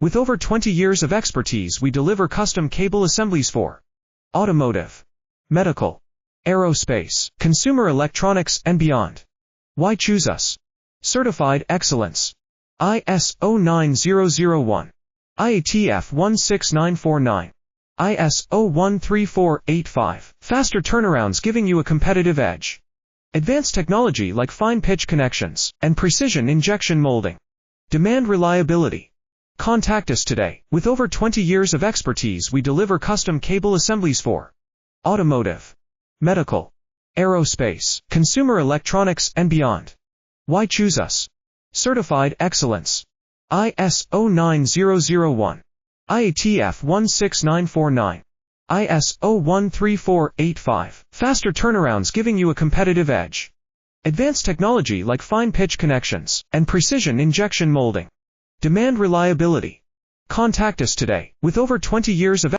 With over 20 years of expertise, we deliver custom cable assemblies for automotive, medical, aerospace, consumer electronics, and beyond. Why choose us? Certified excellence. ISO 9001. IATF 16949. ISO 13485. Faster turnarounds giving you a competitive edge. Advanced technology like fine pitch connections and precision injection molding. Demand reliability. Contact us today. With over 20 years of expertise, we deliver custom cable assemblies for automotive, medical, aerospace, consumer electronics, and beyond. Why choose us? Certified excellence. ISO 9001. IATF 16949. ISO 13485. Faster turnarounds giving you a competitive edge. Advanced technology like fine pitch connections and precision injection molding. Demand reliability. Contact us today. With over 20 years of